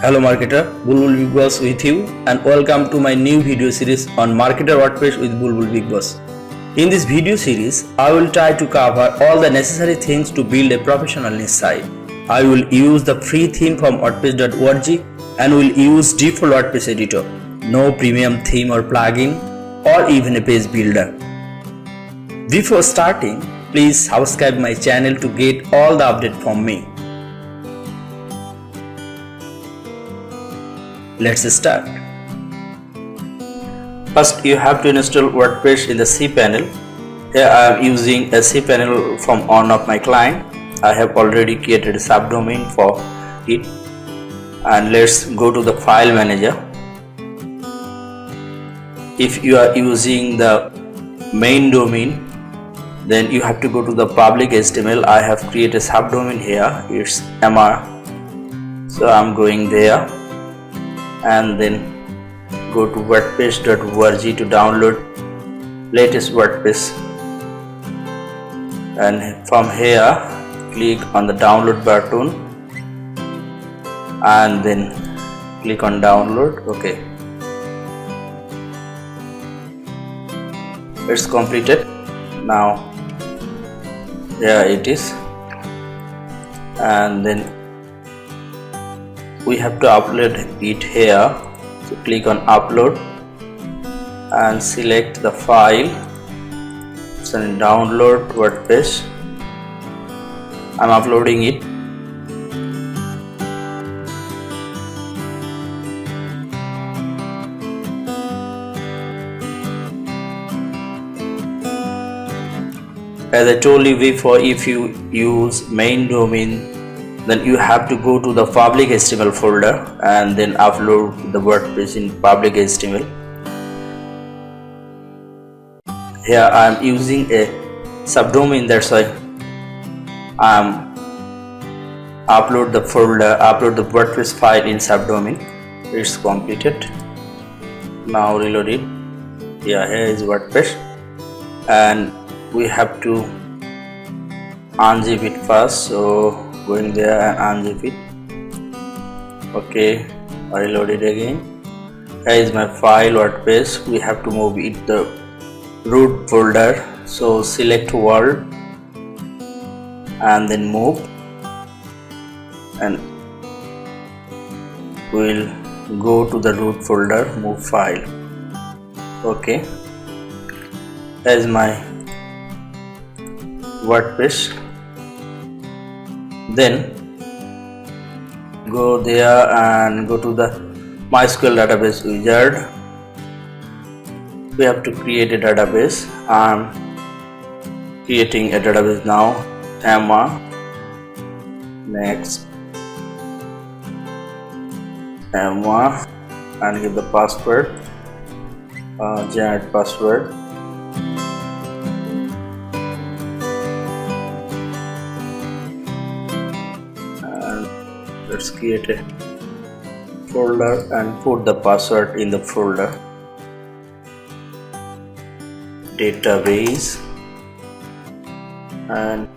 Hello marketer, Bulbul Bigboss with you and welcome to my new video series on Marketer WordPress with Bulbul Bigboss. In this video series, I will try to cover all the necessary things to build a professional niche site. I will use the free theme from WordPress.org and will use default WordPress editor, no premium theme or plugin or even a page builder. Before starting, please subscribe my channel to get all the updates from me. Let's start. First, you have to install WordPress in the Cpanel. Here I am using a Cpanel from one of my client. I have already created a subdomain for it. And let's go to the file manager. If you are using the main domain, then you have to go to the public HTML. I have created a subdomain here. It's MR. So I'm going there. And then go to wordpress.org to download latest WordPress, and from here click on the download button and then click on download. Okay, it's completed. Now here it is, and then we have to upload it here. So click on upload and select the file. So download WordPress. I'm uploading it. As I told you before, if you use main domain, then you have to go to the public HTML folder and then upload the WordPress in public HTML. Here I am using a subdomain, that's why I am upload the WordPress file in subdomain. It's completed. Now reload it. Yeah, here is WordPress, and we have to unzip it first. So going there and unzip it. Okay, I reload it again. Here is my file WordPress. We have to move it the root folder. So select world and then move, and we'll go to the root folder, move file. Okay, as my WordPress. Then go there and go to the MySQL database wizard. We have to create a database. I'm creating a database now. Emma. Next. Emma, and give the password. Generate password. Let's create a folder and put the password in the folder. Database, and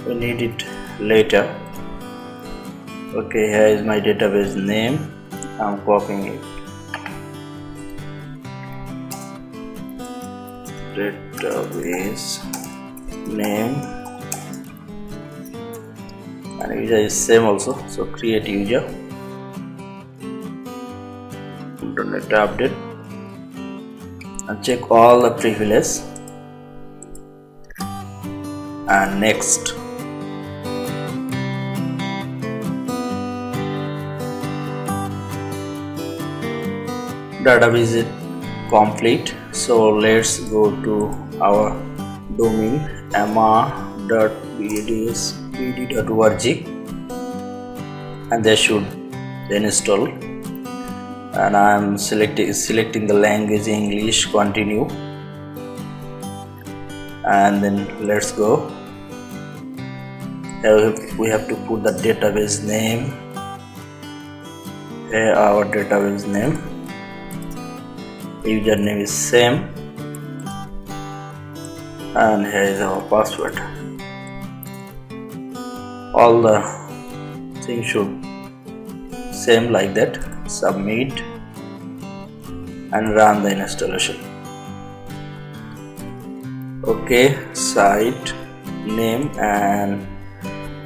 we need it later. Okay, here is my database name. I'm copying it. Database name. And user is same also, so create user. Let update and check all the privileges, and next. Database is complete, so let's go to our domain mr.bd.org, and they should then install. And I am selecting the language English, continue, and then let's go. Here we have to put the database name. Here our database name. Username is same, and here is our password. all the things should same like that. Submit and run the installation. Okay, site name and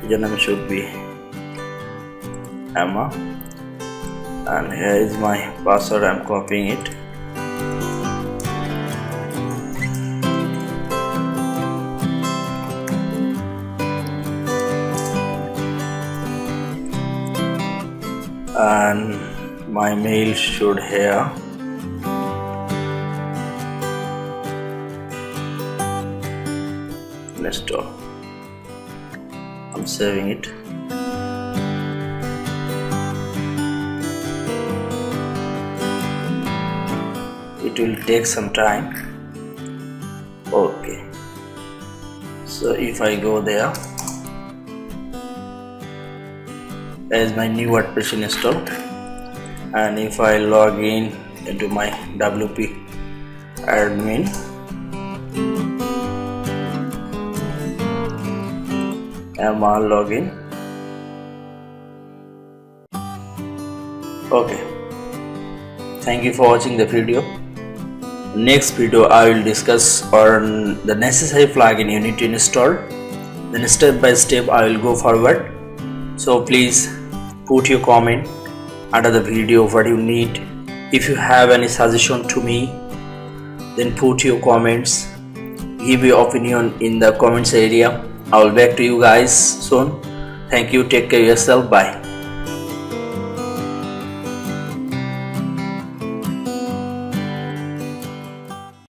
username should be Emma, and here is my password. I'm copying it. And my mail should here. Install. I'm saving it. It will take some time. Okay, so if I go there, as my new WordPress installed, and if I log in into my WP admin, I'm all login. Okay, thank you for watching the video. Next video I will discuss on the necessary plugin you need to install. Then step by step I will go forward. So please put your comment under the video what you need. If you have any suggestion to me, then put your comments, give your opinion in the comments area. I will back to you guys soon. Thank you, take care of yourself, bye.